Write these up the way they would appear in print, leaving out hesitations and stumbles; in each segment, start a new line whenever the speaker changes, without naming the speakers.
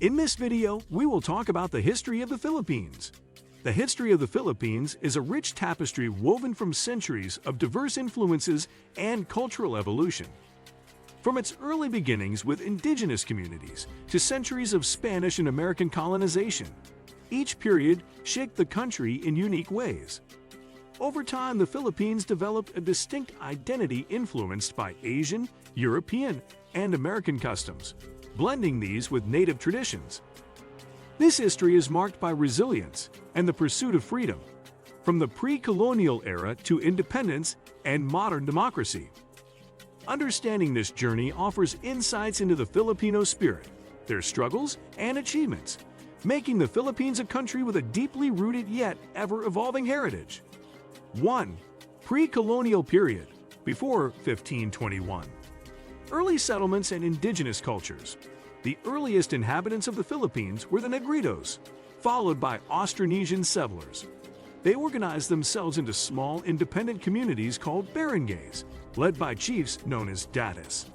In this video, we will talk about the history of the Philippines. The history of the Philippines is a rich tapestry woven from centuries of diverse influences and cultural evolution. From its early beginnings with indigenous communities to centuries of Spanish and American colonization, each period shaped the country in unique ways. Over time, the Philippines developed a distinct identity influenced by Asian, European, and American customs, blending these with native traditions. This history is marked by resilience and the pursuit of freedom, from the pre-colonial era to independence and modern democracy. Understanding this journey offers insights into the Filipino spirit, their struggles and achievements, making the Philippines a country with a deeply rooted yet ever-evolving heritage. 1. Pre-colonial period, before 1521. Early settlements and indigenous cultures. The earliest inhabitants of the Philippines were the Negritos, followed by Austronesian settlers. They organized themselves into small, independent communities called barangays, led by chiefs known as datas.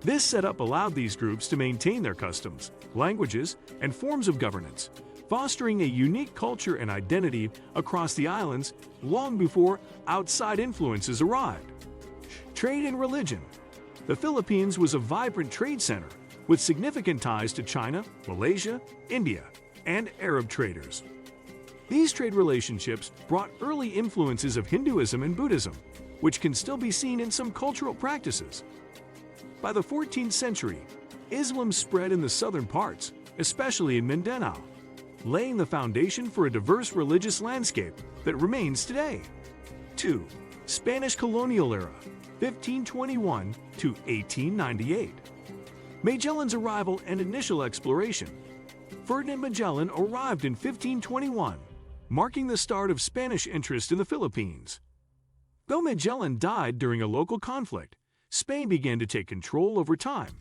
This setup allowed these groups to maintain their customs, languages, and forms of governance, fostering a unique culture and identity across the islands long before outside influences arrived. Trade and religion. The Philippines was a vibrant trade center with significant ties to China, Malaysia, India, and Arab traders. These trade relationships brought early influences of Hinduism and Buddhism, which can still be seen in some cultural practices. By the 14th century, Islam spread in the southern parts, especially in Mindanao, laying the foundation for a diverse religious landscape that remains today. 2. Spanish colonial era, 1521 to 1898. Magellan's arrival and initial exploration. Ferdinand Magellan arrived in 1521, marking the start of Spanish interest in the Philippines. Though Magellan died during a local conflict, Spain began to take control over time,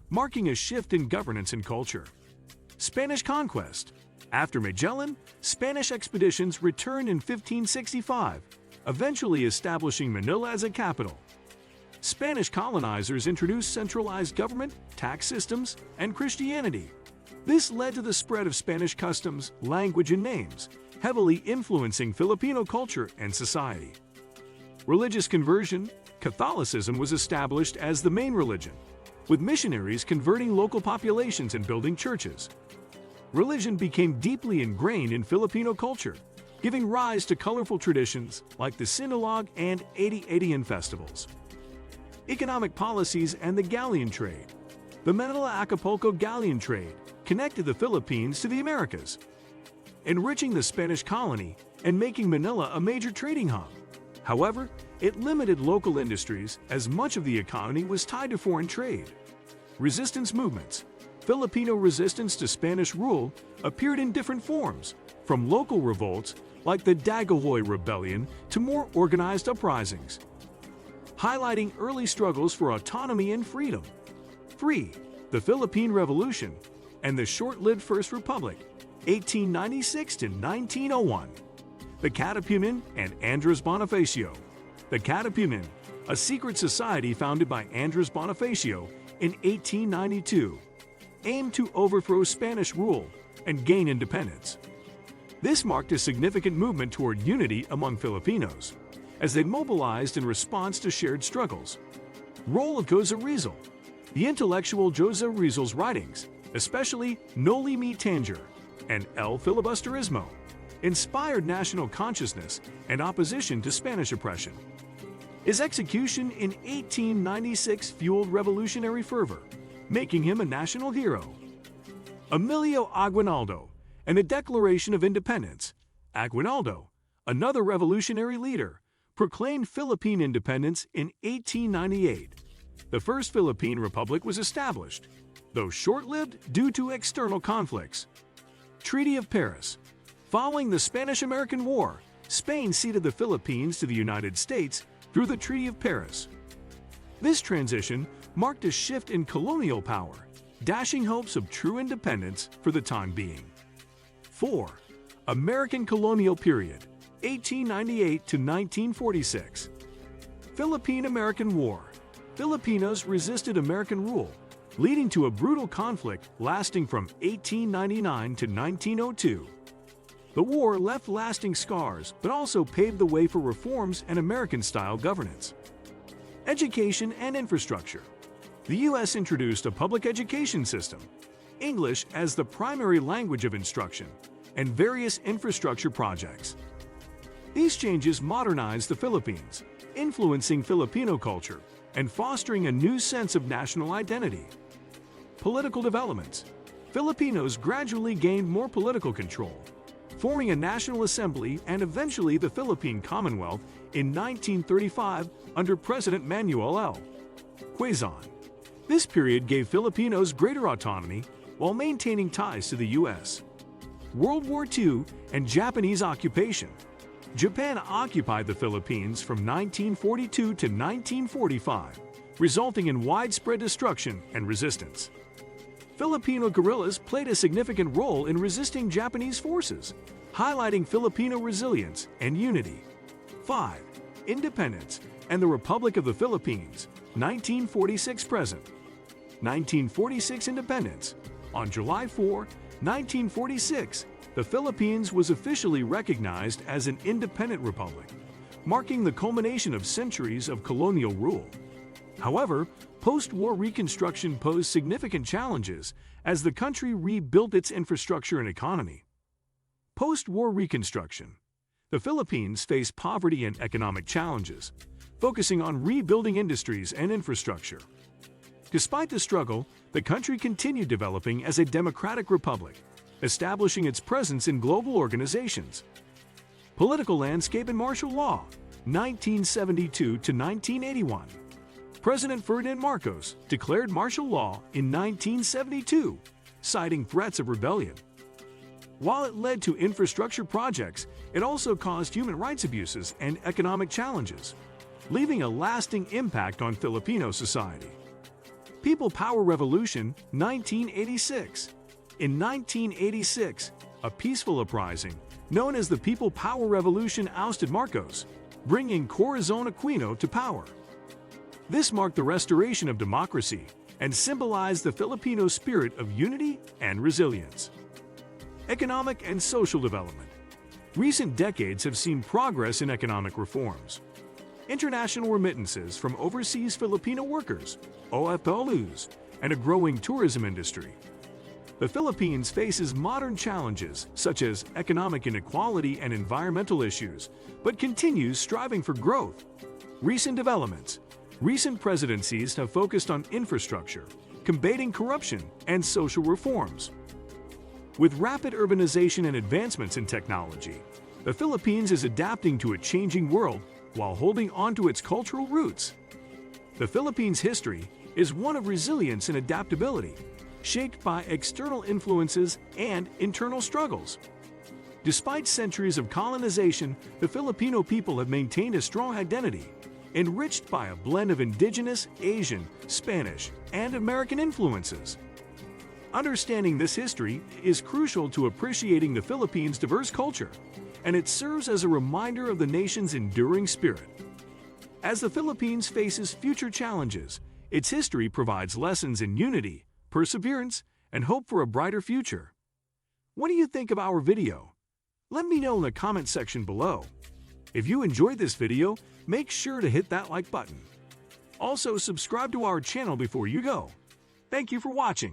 marking a shift in governance and culture. Spanish conquest. After Magellan, Spanish expeditions returned in 1565, eventually establishing Manila as a capital. Spanish colonizers introduced centralized government, tax systems, and Christianity. This led to the spread of Spanish customs, language, and names, heavily influencing Filipino culture and society. Religious conversion. Catholicism was established as the main religion, with missionaries converting local populations and building churches. Religion became deeply ingrained in Filipino culture, giving rise to colorful traditions like the Sinulog and 80-80 festivals. Economic policies and the galleon trade. The Manila-Acapulco galleon trade connected the Philippines to the Americas, enriching the Spanish colony and making Manila a major trading hub. However, it limited local industries as much of the economy was tied to foreign trade. Resistance movements. Filipino resistance to Spanish rule appeared in different forms, from local revolts like the Dagohoy Rebellion to more organized uprisings, highlighting early struggles for autonomy and freedom. 3. The Philippine Revolution and the short-lived First Republic, 1896 to 1901. The Katipunan and Andres Bonifacio. The Katipunan, a secret society founded by Andres Bonifacio in 1892, aimed to overthrow Spanish rule and gain independence. This marked a significant movement toward unity among Filipinos, as they mobilized in response to shared struggles. Role of Jose Rizal. The intellectual Jose Rizal's writings, especially Noli Me Tangere and El Filibusterismo, inspired national consciousness and opposition to Spanish oppression. His execution in 1896 fueled revolutionary fervor, making him a national hero. Emilio Aguinaldo and the Declaration of Independence. Aguinaldo, another revolutionary leader, proclaimed Philippine independence in 1898. The first Philippine Republic was established, though short-lived due to external conflicts. Treaty of Paris. Following the Spanish-American War, Spain ceded the Philippines to the United States through the Treaty of Paris. This transition marked a shift in colonial power, dashing hopes of true independence for the time being. 4. American colonial period, 1898 to 1946. Philippine-American War. Filipinos resisted American rule, leading to a brutal conflict lasting from 1899 to 1902. The war left lasting scars but also paved the way for reforms and American-style governance. Education and infrastructure. The U.S. introduced a public education system, English as the primary language of instruction, and various infrastructure projects. These changes modernized the Philippines, influencing Filipino culture and fostering a new sense of national identity. Political developments. Filipinos gradually gained more political control, forming a national assembly and eventually the Philippine Commonwealth in 1935 under President Manuel L. Quezon. This period gave Filipinos greater autonomy while maintaining ties to the U.S. World War II and Japanese occupation. Japan occupied the Philippines from 1942 to 1945, resulting in widespread destruction and resistance. Filipino guerrillas played a significant role in resisting Japanese forces, highlighting Filipino resilience and unity. 5. Independence and the Republic of the Philippines, 1946 present. 1946 Independence. On July 4, 1946, the Philippines was officially recognized as an independent republic, marking the culmination of centuries of colonial rule. However, post-war reconstruction posed significant challenges as the country rebuilt its infrastructure and economy. Post-war reconstruction. The Philippines faced poverty and economic challenges, focusing on rebuilding industries and infrastructure. Despite the struggle, the country continued developing as a democratic republic, establishing its presence in global organizations. Political landscape and martial law, 1972 to 1981. President Ferdinand Marcos declared martial law in 1972, citing threats of rebellion. While it led to infrastructure projects, it also caused human rights abuses and economic challenges, leaving a lasting impact on Filipino society. People Power Revolution, 1986. In 1986, a peaceful uprising, known as the People Power Revolution, ousted Marcos, bringing Corazon Aquino to power. This marked the restoration of democracy and symbolized the Filipino spirit of unity and resilience. Economic and social development. Recent decades have seen progress in economic reforms. International remittances from overseas Filipino workers, OFWs, and a growing tourism industry. The Philippines faces modern challenges such as economic inequality and environmental issues, but continues striving for growth. Recent developments. Recent presidencies have focused on infrastructure, combating corruption, and social reforms. With rapid urbanization and advancements in technology, the Philippines is adapting to a changing world while holding on to its cultural roots. The Philippines' history is one of resilience and adaptability, shaped by external influences and internal struggles. Despite centuries of colonization, the Filipino people have maintained a strong identity, enriched by a blend of indigenous, Asian, Spanish, and American influences. Understanding this history is crucial to appreciating the Philippines' diverse culture, and it serves as a reminder of the nation's enduring spirit. As the Philippines faces future challenges, its history provides lessons in unity, perseverance, and hope for a brighter future. What do you think of our video? Let me know in the comment section below. If you enjoyed this video, make sure to hit that like button. Also, subscribe to our channel before you go. Thank you for watching.